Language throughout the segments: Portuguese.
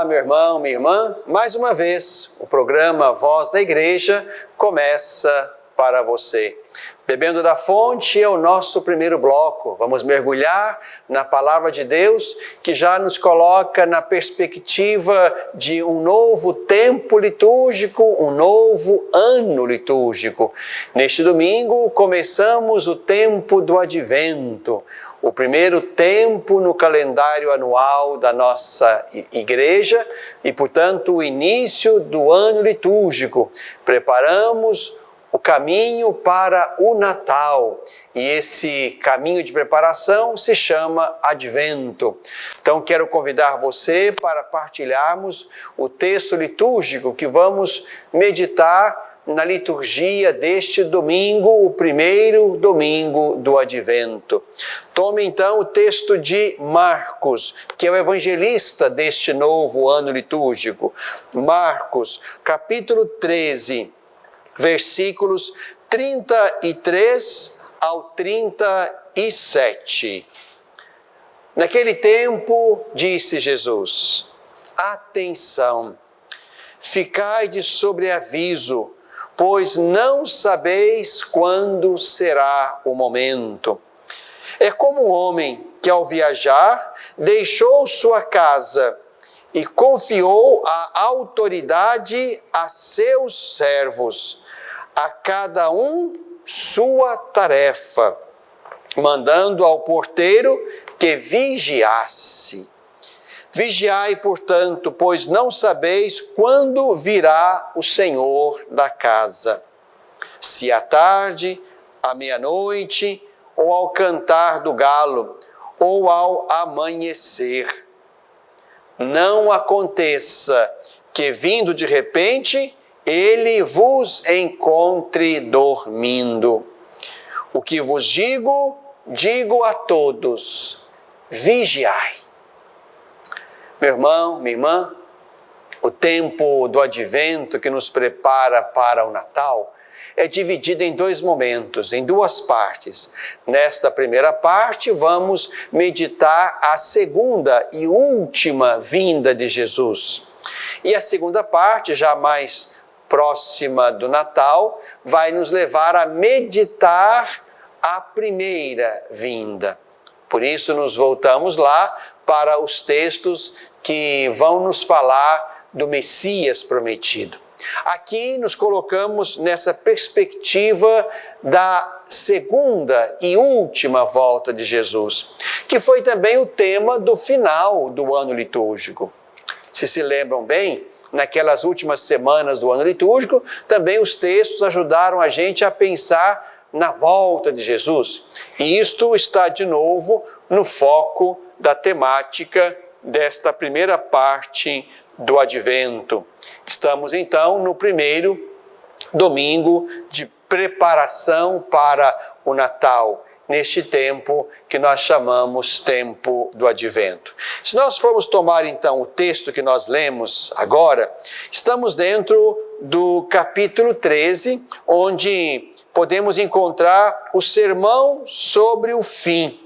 meu irmão, minha irmã. Mais uma vez, o programa Voz da Igreja começa para você. Bebendo da Fonte é o nosso primeiro bloco. Vamos mergulhar na Palavra de Deus, que já nos coloca na perspectiva de um novo tempo litúrgico, um novo ano litúrgico. Neste domingo, começamos o tempo do Advento, o primeiro tempo no calendário anual da nossa igreja e, portanto, o início do ano litúrgico. Preparamos o caminho para o Natal, e esse caminho de preparação se chama Advento. Então quero convidar você para partilharmos o texto litúrgico que vamos meditar na liturgia deste domingo, o primeiro domingo do Advento. Tome então o texto de Marcos, que é o evangelista deste novo ano litúrgico. Marcos, capítulo 13, versículos 33 ao 37. Naquele tempo, disse Jesus: atenção, ficai de sobreaviso, pois não sabeis quando será o momento. É como um homem que, ao viajar, deixou sua casa e confiou a autoridade a seus servos, a cada um sua tarefa, mandando ao porteiro que vigiasse. Vigiai, portanto, pois não sabeis quando virá o Senhor da casa, se à tarde, à meia-noite, ou ao cantar do galo, ou ao amanhecer. Não aconteça que, vindo de repente, ele vos encontre dormindo. O que vos digo, digo a todos: vigiai. Meu irmão, minha irmã, o tempo do Advento que nos prepara para o Natal é dividido em dois momentos, em duas partes. Nesta primeira parte, vamos meditar a segunda e última vinda de Jesus. E a segunda parte, já mais próxima do Natal, vai nos levar a meditar a primeira vinda. Por isso, nos voltamos lá para os textos que vão nos falar do Messias prometido. Aqui nos colocamos nessa perspectiva da segunda e última volta de Jesus, que foi também o tema do final do ano litúrgico. Se lembram bem, naquelas últimas semanas do ano litúrgico, também os textos ajudaram a gente a pensar na volta de Jesus. E isto está de novo no foco da temática desta primeira parte do Advento. Estamos então no primeiro domingo de preparação para o Natal, neste tempo que nós chamamos tempo do Advento. Se nós formos tomar então o texto que nós lemos agora, estamos dentro do capítulo 13, onde podemos encontrar o sermão sobre o fim.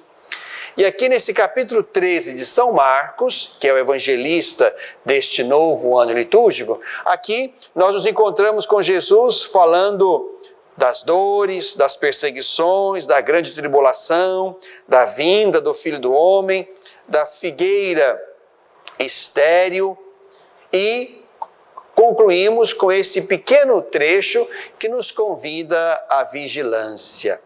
E aqui nesse capítulo 13 de São Marcos, que é o evangelista deste novo ano litúrgico, aqui nós nos encontramos com Jesus falando das dores, das perseguições, da grande tribulação, da vinda do Filho do Homem, da figueira estéril, e concluímos com esse pequeno trecho que nos convida à vigilância.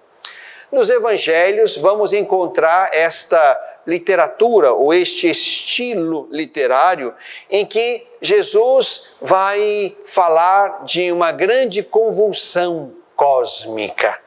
Nos evangelhos vamos encontrar esta literatura ou este estilo literário em que Jesus vai falar de uma grande convulsão cósmica,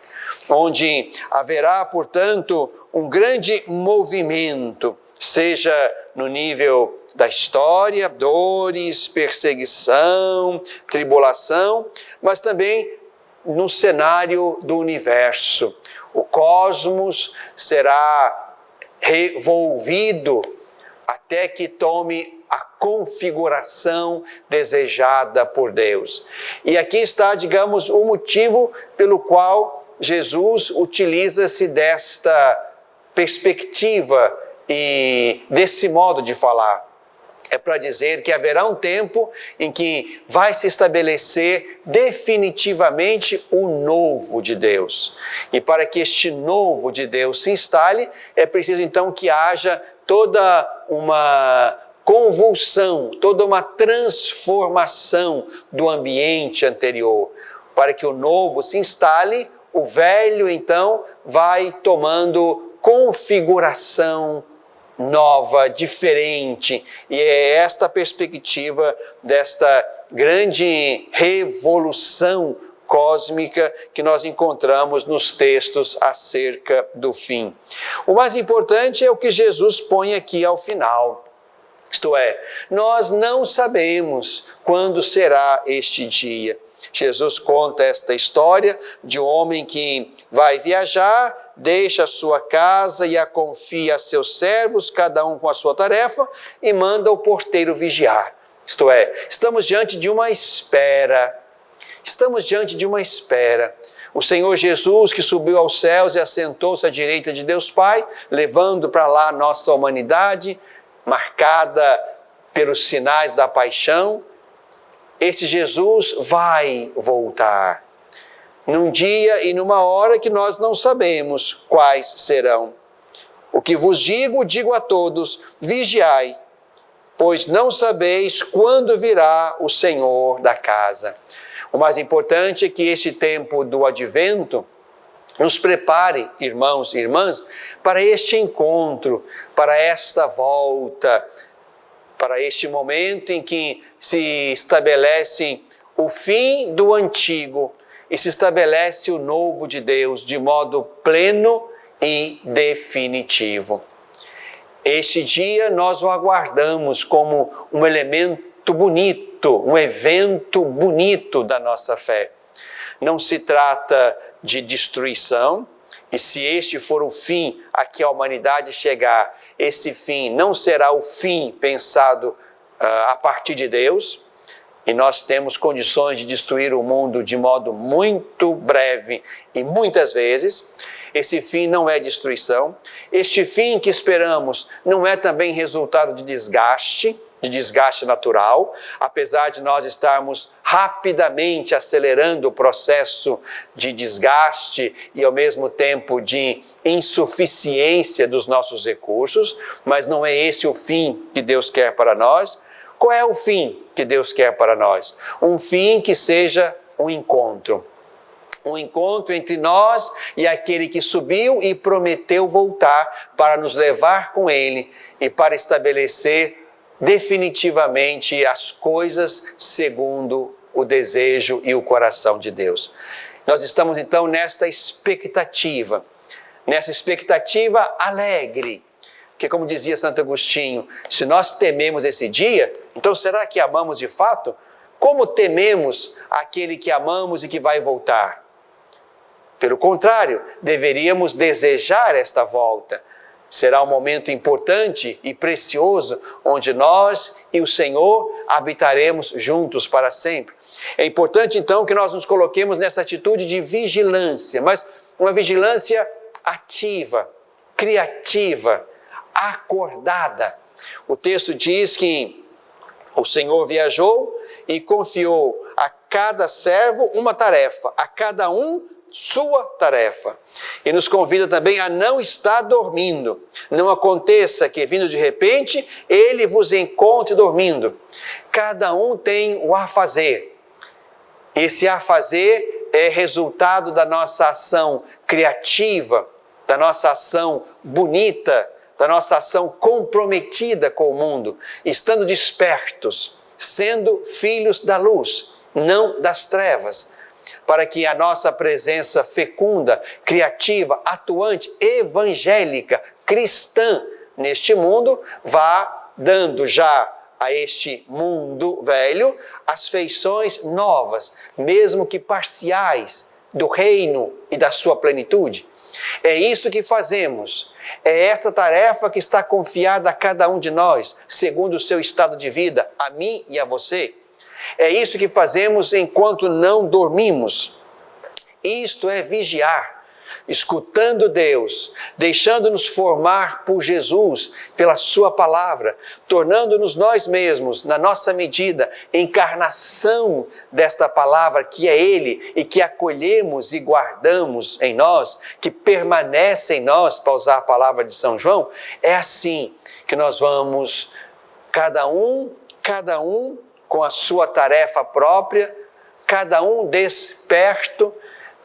onde haverá, portanto, um grande movimento, seja no nível da história, dores, perseguição, tribulação, mas também no cenário do universo. O cosmos será revolvido até que tome a configuração desejada por Deus. E aqui está, digamos, o motivo pelo qual Jesus utiliza-se desta perspectiva e desse modo de falar. é para dizer que haverá um tempo em que vai se estabelecer definitivamente o novo de Deus. E para que este novo de Deus se instale, é preciso então que haja toda uma convulsão, toda uma transformação do ambiente anterior. Para que o novo se instale, o velho então vai tomando configuração nova, diferente, e é esta perspectiva desta grande revolução cósmica que nós encontramos nos textos acerca do fim. O mais importante é o que Jesus põe aqui ao final. Isto é, nós não sabemos quando será este dia. Jesus conta esta história de um homem que vai viajar, deixa a sua casa e a confia a seus servos, cada um com a sua tarefa, e manda o porteiro vigiar. Isto é, estamos diante de uma espera. Estamos diante de uma espera. O Senhor Jesus, que subiu aos céus e assentou-se à direita de Deus Pai, levando para lá a nossa humanidade, marcada pelos sinais da paixão, esse Jesus vai voltar num dia e numa hora que nós não sabemos quais serão. O que vos digo, digo a todos: vigiai, pois não sabeis quando virá o Senhor da casa. O mais importante é que este tempo do advento nos prepare, irmãos e irmãs, para este encontro, para esta volta, para este momento em que se estabelece o fim do antigo e se estabelece o novo de Deus de modo pleno e definitivo. Este dia nós o aguardamos como um elemento bonito, um evento bonito da nossa fé. Não se trata de destruição, e se este for o fim a que a humanidade chegar, esse fim não será o fim pensado a partir de Deus, e nós temos condições de destruir o mundo de modo muito breve e muitas vezes. Esse fim não é destruição. Este fim que esperamos não é também resultado de desgaste natural, apesar de nós estarmos rapidamente acelerando o processo de desgaste e ao mesmo tempo de insuficiência dos nossos recursos, mas não é esse o fim que Deus quer para nós. Qual é o fim que Deus quer para nós? Um fim que seja um encontro entre nós e aquele que subiu e prometeu voltar para nos levar com ele e para estabelecer definitivamente as coisas segundo o desejo e o coração de Deus. Nós estamos então nesta expectativa alegre, porque como dizia Santo Agostinho, se nós tememos esse dia, então será que amamos de fato? Como tememos aquele que amamos e que vai voltar? Pelo contrário, deveríamos desejar esta volta. Será um momento importante e precioso, onde nós e o Senhor habitaremos juntos para sempre. É importante então que nós nos coloquemos nessa atitude de vigilância, mas uma vigilância ativa, criativa, acordada. O texto diz que o Senhor viajou e confiou a cada servo uma tarefa, a cada um sua tarefa. E nos convida também a não estar dormindo. Não aconteça que, vindo de repente, ele vos encontre dormindo. Cada um tem o a fazer. Esse a fazer é resultado da nossa ação criativa, da nossa ação bonita, da nossa ação comprometida com o mundo, estando despertos, sendo filhos da luz, não das trevas, para que a nossa presença fecunda, criativa, atuante, evangélica, cristã neste mundo, vá dando já a este mundo velho as feições novas, mesmo que parciais, do reino e da sua plenitude. É isso que fazemos, é essa tarefa que está confiada a cada um de nós, segundo o seu estado de vida, a mim e a você. É isso que fazemos enquanto não dormimos. Isto é vigiar. escutando Deus, deixando-nos formar por Jesus, pela sua palavra, tornando-nos nós mesmos, na nossa medida, encarnação desta palavra que é Ele e que acolhemos e guardamos em nós, que permanece em nós, para usar a palavra de São João, é assim que nós vamos, cada um com a sua tarefa própria, cada um desperto,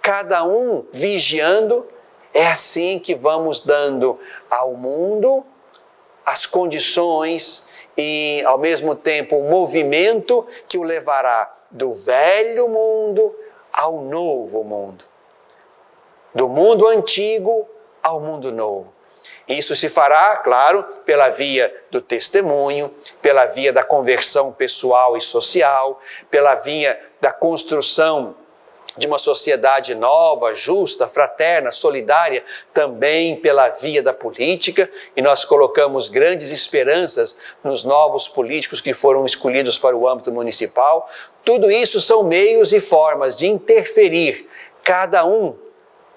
cada um vigiando, é assim que vamos dando ao mundo as condições e, ao mesmo tempo, o movimento que o levará do velho mundo ao novo mundo. Do mundo antigo ao mundo novo. Isso se fará, claro, pela via do testemunho, pela via da conversão pessoal e social, pela via da construção de uma sociedade nova, justa, fraterna, solidária, também pela via da política, e nós colocamos grandes esperanças nos novos políticos que foram escolhidos para o âmbito municipal. Tudo isso são meios e formas de interferir, cada um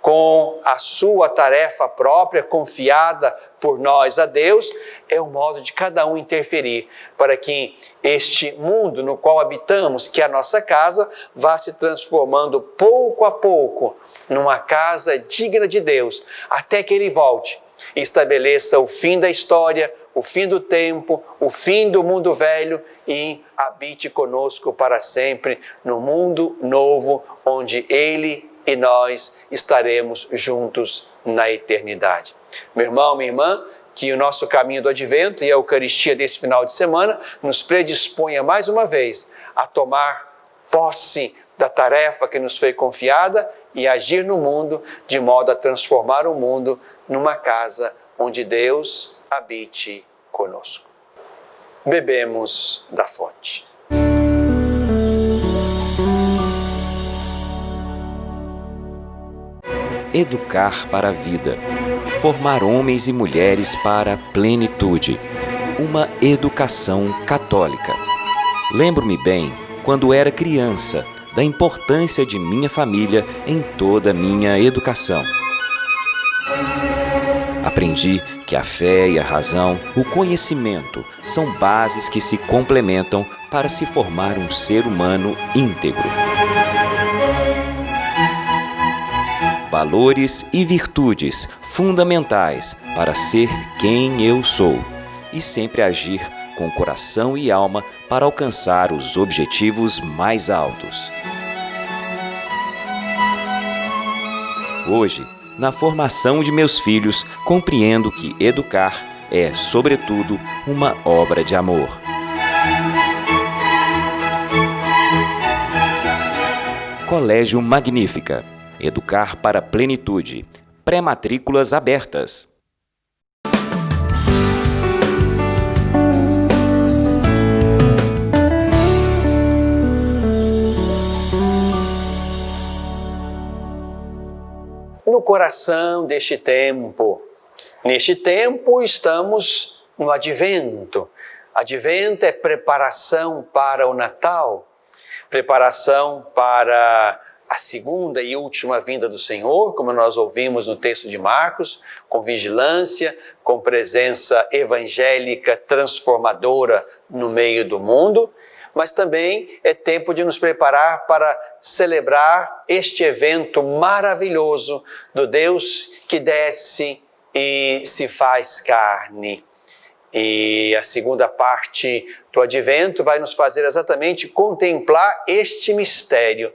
com a sua tarefa própria, confiada por nós a Deus, é o modo de cada um interferir, para que este mundo no qual habitamos, que é a nossa casa, vá se transformando pouco a pouco numa casa digna de Deus, até que Ele volte e estabeleça o fim da história, o fim do tempo, o fim do mundo velho e habite conosco para sempre no mundo novo, onde Ele e nós estaremos juntos na eternidade. Meu irmão, minha irmã, que o nosso caminho do Advento e a Eucaristia desse final de semana nos predisponha mais uma vez a tomar posse da tarefa que nos foi confiada e agir no mundo de modo a transformar o mundo numa casa onde Deus habite conosco. Bebemos da fonte. Educar para a vida. Formar homens e mulheres para a plenitude. Uma educação católica. Lembro-me bem, quando era criança, da importância de minha família em toda a minha educação. Aprendi que a fé e a razão, o conhecimento, são bases que se complementam para se formar um ser humano íntegro. Valores e virtudes fundamentais para ser quem eu sou e sempre agir com coração e alma para alcançar os objetivos mais altos. Hoje, na formação de meus filhos, compreendo que educar é, sobretudo, uma obra de amor. Colégio Magnífica. Educar para a plenitude. Pré-matrículas abertas. No coração deste tempo, neste tempo estamos no Advento. Advento é preparação para o Natal, preparação para a segunda e última vinda do Senhor, como nós ouvimos no texto de Marcos, com vigilância, com presença evangélica transformadora no meio do mundo, mas também é tempo de nos preparar para celebrar este evento maravilhoso do Deus que desce e se faz carne. E a segunda parte do Advento vai nos fazer exatamente contemplar este mistério,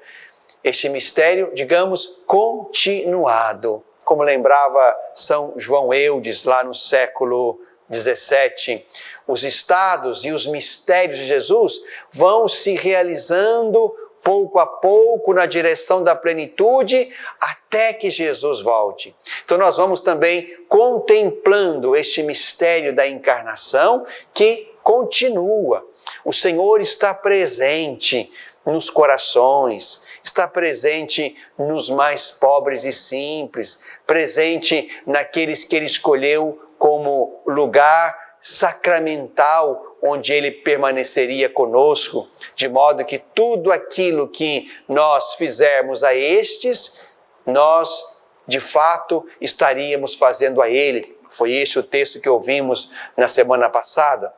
digamos, continuado. Como lembrava São João Eudes lá no século XVII, os estados e os mistérios de Jesus vão se realizando pouco a pouco na direção da plenitude até que Jesus volte. Então nós vamos também contemplando este mistério da encarnação que continua. O Senhor está presente nos corações, está presente nos mais pobres e simples, presente naqueles que Ele escolheu como lugar sacramental onde Ele permaneceria conosco, de modo que tudo aquilo que nós fizermos a estes, nós de fato estaríamos fazendo a Ele. Foi esse o texto que ouvimos na semana passada.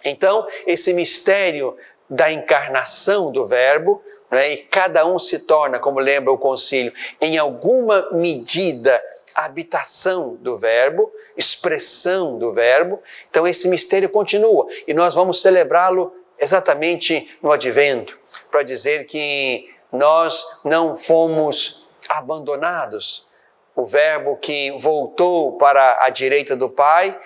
Então, esse mistério da encarnação do Verbo, né, e cada um se torna, como lembra o concílio, em alguma medida habitação do Verbo, expressão do Verbo. Então esse mistério continua e nós vamos celebrá-lo exatamente no Advento, para dizer que nós não fomos abandonados. O Verbo que voltou para a direita do Pai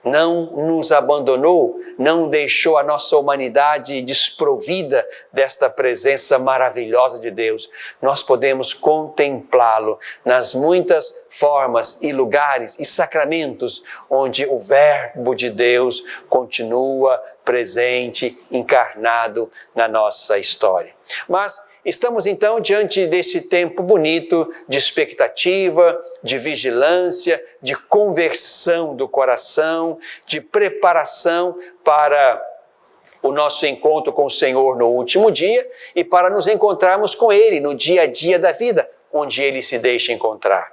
não nos abandonou, não deixou a nossa humanidade desprovida desta presença maravilhosa de Deus. Nós podemos contemplá-lo nas muitas formas e lugares e sacramentos onde o Verbo de Deus continua presente, encarnado na nossa história. Mas estamos então diante desse tempo bonito de expectativa, de vigilância, de conversão do coração, de preparação para o nosso encontro com o Senhor no último dia e para nos encontrarmos com Ele no dia a dia da vida, onde Ele se deixa encontrar.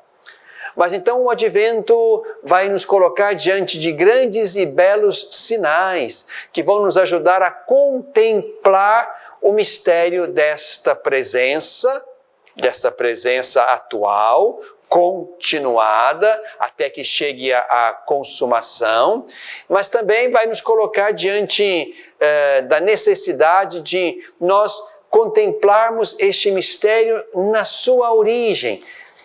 Mas então o Advento vai nos colocar diante de grandes e belos sinais que vão nos ajudar a contemplar o mistério desta presença atual, continuada, até que chegue à consumação, mas também vai nos colocar diante da necessidade de nós contemplarmos este mistério na sua origem.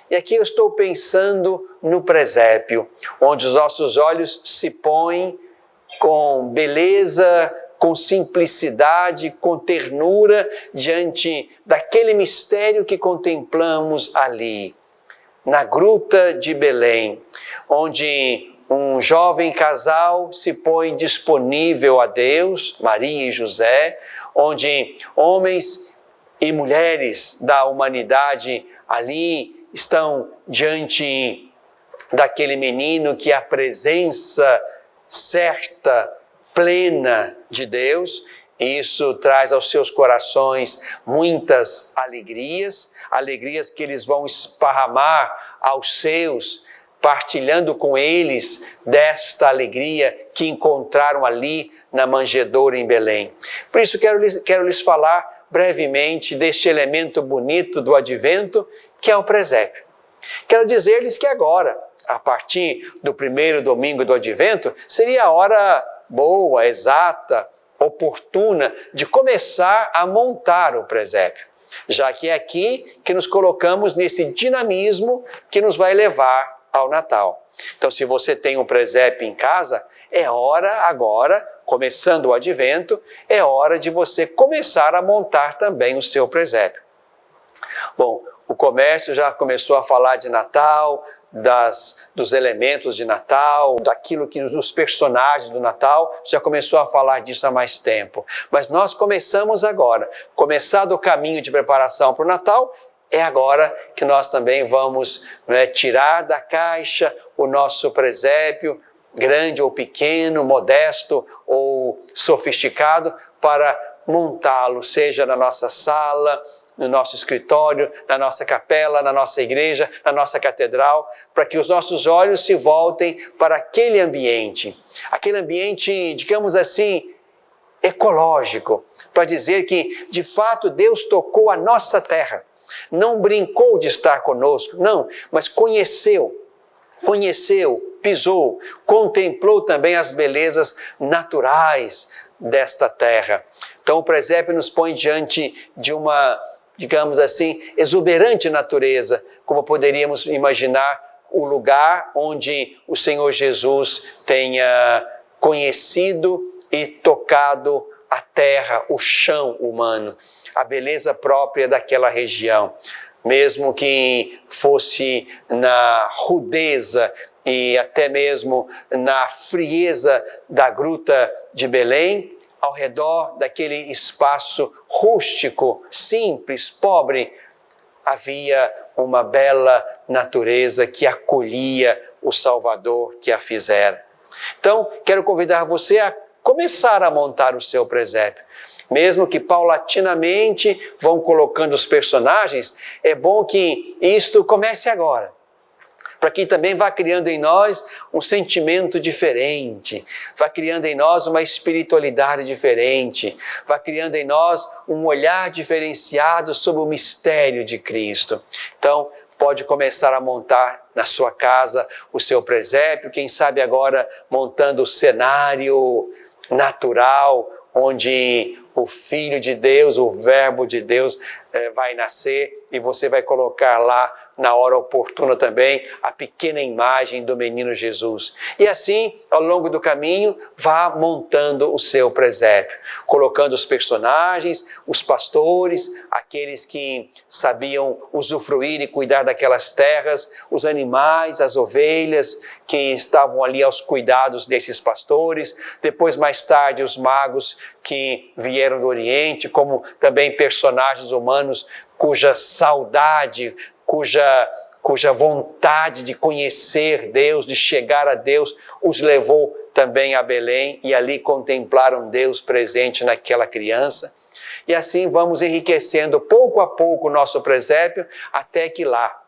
E aqui eu estou pensando no presépio, onde os nossos olhos se põem com beleza, com simplicidade, com ternura, diante daquele mistério que contemplamos ali, na gruta de Belém, onde um jovem casal se põe disponível a Deus, Maria e José, onde homens e mulheres da humanidade ali estão diante daquele menino que é a presença certa, plena de Deus. E isso traz aos seus corações muitas alegrias que eles vão esparramar aos seus, partilhando com eles desta alegria que encontraram ali na manjedoura em Belém. Por isso quero lhes falar brevemente deste elemento bonito do Advento, que é o presépio. Quero dizer-lhes que agora, a partir do primeiro domingo do Advento, seria a hora boa, exata, oportuna de começar a montar o presépio, já que é aqui que nos colocamos nesse dinamismo que nos vai levar ao Natal. Então, se você tem um presépio em casa, é hora agora, começando o Advento, é hora de você começar a montar também o seu presépio. Bom, o comércio já começou a falar de Natal, dos elementos de Natal, daquilo que os personagens do Natal, já começou a falar disso há mais tempo. Mas nós começamos agora. Começado o caminho de preparação para o Natal, é agora que nós também vamos tirar da caixa o nosso presépio, grande ou pequeno, modesto ou sofisticado, para montá-lo, seja na nossa sala, no nosso escritório, na nossa capela, na nossa igreja, na nossa catedral, para que os nossos olhos se voltem para aquele ambiente, digamos assim, ecológico, para dizer que, de fato, Deus tocou a nossa terra, não brincou de estar conosco, não, mas conheceu, pisou, contemplou também as belezas naturais desta terra. Então o presépio nos põe diante de uma, digamos assim, exuberante natureza, como poderíamos imaginar o lugar onde o Senhor Jesus tenha conhecido e tocado a terra, o chão humano, a beleza própria daquela região. Mesmo que fosse na rudeza e até mesmo na frieza da gruta de Belém, ao redor daquele espaço rústico, simples, pobre, havia uma bela natureza que acolhia o Salvador que a fizera. Então, quero convidar você a começar a montar o seu presépio. Mesmo que paulatinamente vão colocando os personagens, é bom que isto comece agora. para que também vá criando em nós um sentimento diferente, vá criando em nós uma espiritualidade diferente, vá criando em nós um olhar diferenciado sobre o mistério de Cristo. Então, pode começar a montar na sua casa o seu presépio, quem sabe agora montando o cenário natural, onde o Filho de Deus, o Verbo de Deus vai nascer e você vai colocar lá na hora oportuna também a pequena imagem do menino Jesus. E assim, ao longo do caminho, vá montando o seu presépio, colocando os personagens, os pastores, aqueles que sabiam usufruir e cuidar daquelas terras, os animais, as ovelhas que estavam ali aos cuidados desses pastores, depois mais tarde os magos que vieram do Oriente, como também personagens humanos cuja saudade, cuja vontade de conhecer Deus, de chegar a Deus, os levou também a Belém e ali contemplaram Deus presente naquela criança. E assim vamos enriquecendo pouco a pouco o nosso presépio, até que lá,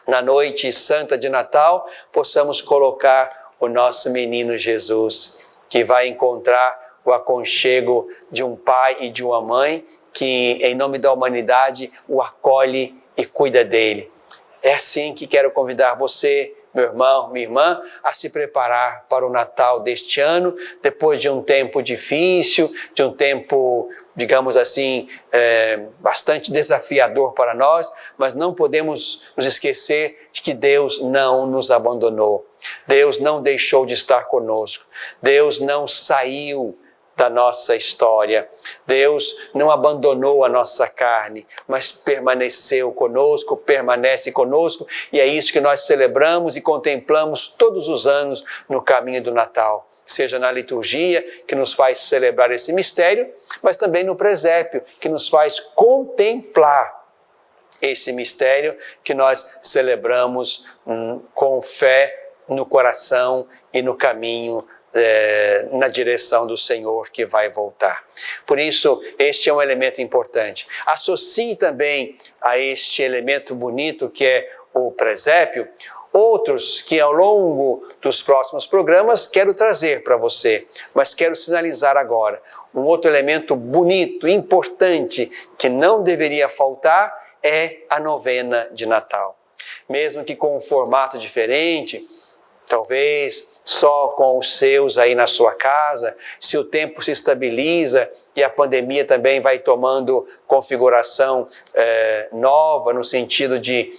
na noite santa de Natal, possamos colocar o nosso menino Jesus, que vai encontrar o aconchego de um pai e de uma mãe, que em nome da humanidade o acolhe e cuida dele. É assim que quero convidar você, meu irmão, minha irmã, a se preparar para o Natal deste ano, depois de um tempo difícil, de um tempo, digamos assim, bastante desafiador para nós, mas não podemos nos esquecer de que Deus não nos abandonou. Deus não deixou de estar conosco. Deus não saiu da nossa história. Deus não abandonou a nossa carne, mas permaneceu conosco, permanece conosco, e é isso que nós celebramos e contemplamos todos os anos no caminho do Natal. Seja na liturgia, que nos faz celebrar esse mistério, mas também no presépio, que nos faz contemplar esse mistério que nós celebramos com fé no coração e no caminho na direção do Senhor que vai voltar. Por isso, este é um elemento importante. Associe também a este elemento bonito que é o presépio, outros que ao longo dos próximos programas quero trazer para você, mas quero sinalizar agora. Um outro elemento bonito, importante, que não deveria faltar é a novena de Natal. Mesmo que com um formato diferente, talvez só com os seus aí na sua casa, se o tempo se estabiliza e a pandemia também vai tomando configuração nova, no sentido de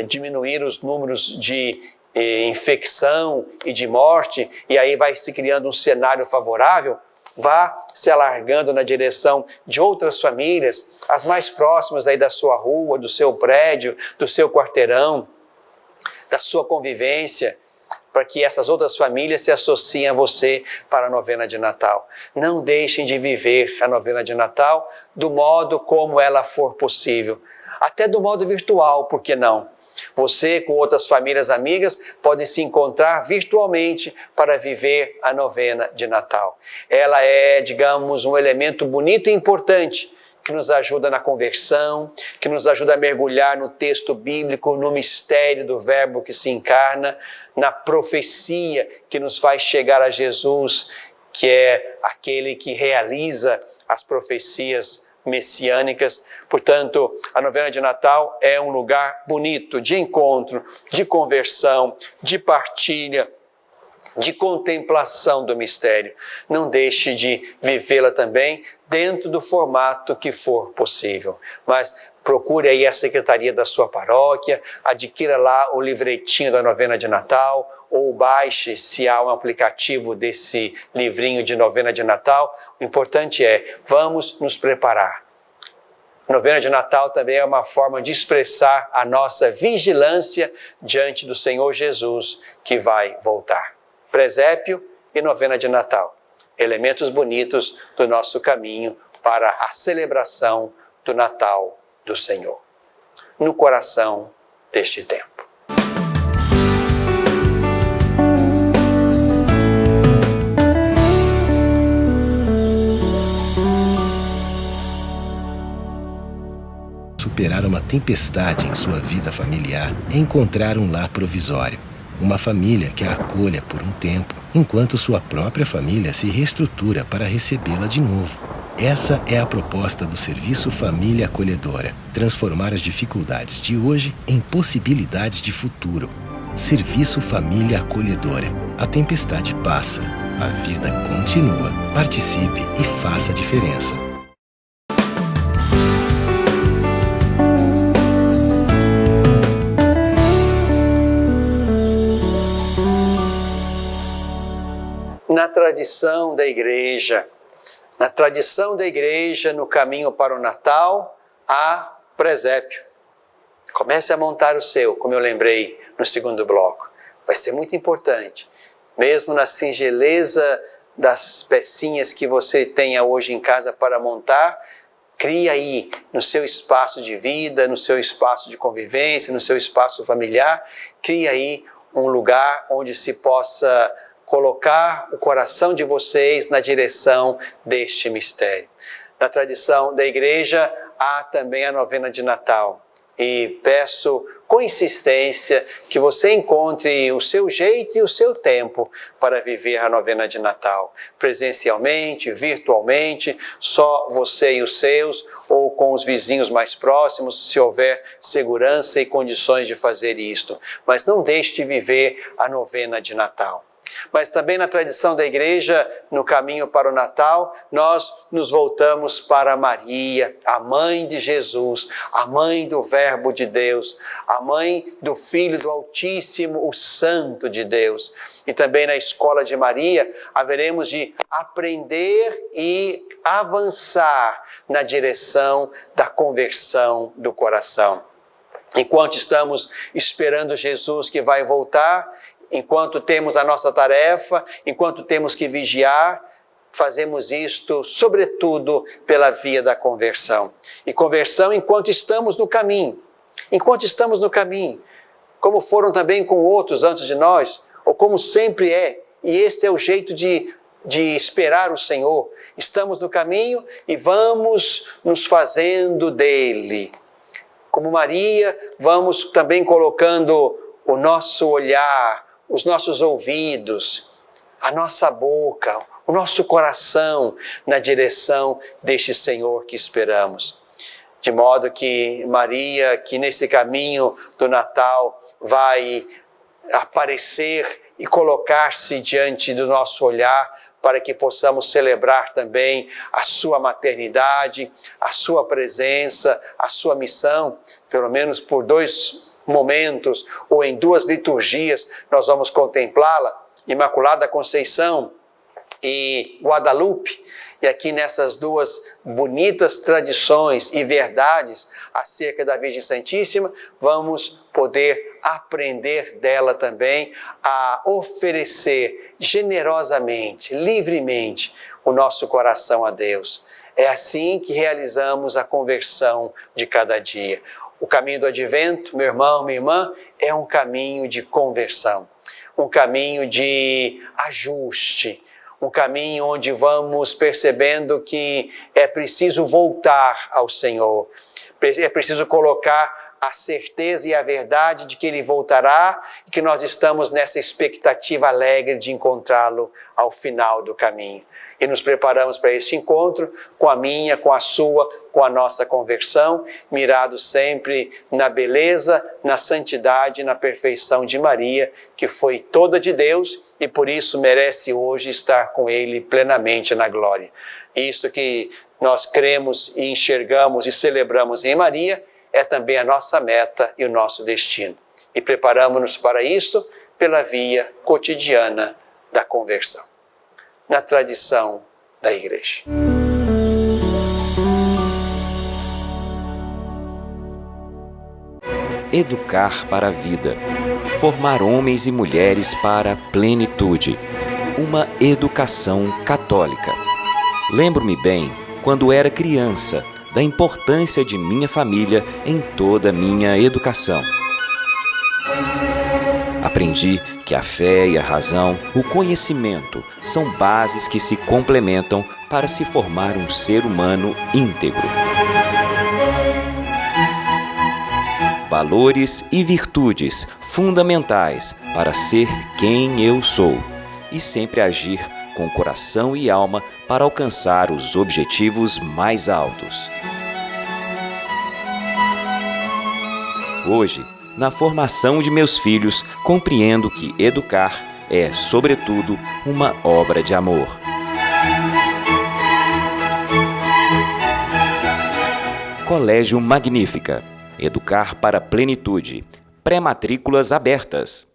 diminuir os números de infecção e de morte, e aí vai se criando um cenário favorável, vá se alargando na direção de outras famílias, as mais próximas aí da sua rua, do seu prédio, do seu quarteirão, da sua convivência, para que essas outras famílias se associem a você para a novena de Natal. Não deixem de viver a novena de Natal do modo como ela for possível, até do modo virtual, por que não? Você com outras famílias amigas podem se encontrar virtualmente para viver a novena de Natal. Ela é, digamos, um elemento bonito e importante que nos ajuda na conversão, que nos ajuda a mergulhar no texto bíblico, no mistério do Verbo que se encarna, na profecia que nos faz chegar a Jesus, que é aquele que realiza as profecias messiânicas. Portanto, a novena de Natal é um lugar bonito de encontro, de conversão, de partilha, de contemplação do mistério. Não deixe de vivê-la também dentro do formato que for possível. Mas procure aí a secretaria da sua paróquia, adquira lá o livretinho da novena de Natal, ou baixe, se há um aplicativo desse livrinho de novena de Natal. O importante é, vamos nos preparar. A novena de Natal também é uma forma de expressar a nossa vigilância diante do Senhor Jesus, que vai voltar. Presépio e novena de Natal, elementos bonitos do nosso caminho para a celebração do Natal do Senhor, no coração deste tempo. superar uma tempestade em sua vida familiar é encontrar um lar provisório. Uma família que a acolha por um tempo, enquanto sua própria família se reestrutura para recebê-la de novo. Essa é a proposta do Serviço Família Acolhedora: transformar as dificuldades de hoje em possibilidades de futuro. Serviço Família Acolhedora. A tempestade passa, a vida continua. Participe e faça a diferença. Na tradição da igreja, no caminho para o Natal, há presépio. Comece a montar o seu, como eu lembrei no segundo bloco. Vai ser muito importante. Mesmo na singeleza das pecinhas que você tenha hoje em casa para montar, crie aí no seu espaço de vida, no seu espaço de convivência, no seu espaço familiar, crie aí um lugar onde se possa colocar o coração de vocês na direção deste mistério. Na tradição da igreja, há também a novena de Natal. E peço com insistência que você encontre o seu jeito e o seu tempo para viver a novena de Natal. Presencialmente, virtualmente, só você e os seus, ou com os vizinhos mais próximos, se houver segurança e condições de fazer isto. Mas não deixe de viver a novena de Natal. Mas também na tradição da igreja, no caminho para o Natal, nós nos voltamos para Maria, a mãe de Jesus, a mãe do Verbo de Deus, a mãe do Filho do Altíssimo, o Santo de Deus. E também na escola de Maria, haveremos de aprender e avançar na direção da conversão do coração. Enquanto estamos esperando Jesus que vai voltar, enquanto temos a nossa tarefa, enquanto temos que vigiar, fazemos isto, sobretudo, pela via da conversão. E conversão enquanto estamos no caminho. Enquanto estamos no caminho. Como foram também com outros antes de nós, ou como sempre é. E este é o jeito de esperar o Senhor. Estamos no caminho e vamos nos fazendo dele. Como Maria, vamos também colocando o nosso olhar, os nossos ouvidos, a nossa boca, o nosso coração na direção deste Senhor que esperamos. De modo que Maria, que nesse caminho do Natal vai aparecer e colocar-se diante do nosso olhar, para que possamos celebrar também a sua maternidade, a sua presença, a sua missão, pelo menos por 2 momentos ou em 2 liturgias, nós vamos contemplá-la, Imaculada Conceição e Guadalupe. E aqui nessas 2 bonitas tradições e verdades acerca da Virgem Santíssima, vamos poder aprender dela também a oferecer generosamente, livremente, o nosso coração a Deus. É assim que realizamos a conversão de cada dia. O caminho do Advento, meu irmão, minha irmã, é um caminho de conversão, um caminho de ajuste, um caminho onde vamos percebendo que é preciso voltar ao Senhor, é preciso colocar a certeza e a verdade de que Ele voltará e que nós estamos nessa expectativa alegre de encontrá-lo ao final do caminho. E nos preparamos para esse encontro com a minha, com a sua, com a nossa conversão, mirado sempre na beleza, na santidade e na perfeição de Maria, que foi toda de Deus e por isso merece hoje estar com Ele plenamente na glória. Isto que nós cremos e enxergamos e celebramos em Maria é também a nossa meta e o nosso destino. E preparamos-nos para isto pela via cotidiana da conversão, na tradição da igreja. Educar para a vida. Formar homens e mulheres para a plenitude. Uma educação católica. Lembro-me bem, quando era criança, da importância de minha família em toda a minha educação. Aprendi que a fé e a razão, o conhecimento, são bases que se complementam para se formar um ser humano íntegro. valores e virtudes fundamentais para ser quem eu sou e sempre agir com coração e alma para alcançar os objetivos mais altos. Hoje, na formação de meus filhos, compreendo que educar é, sobretudo, uma obra de amor. Colégio Magnífica. Educar para a plenitude. Pré-matrículas abertas.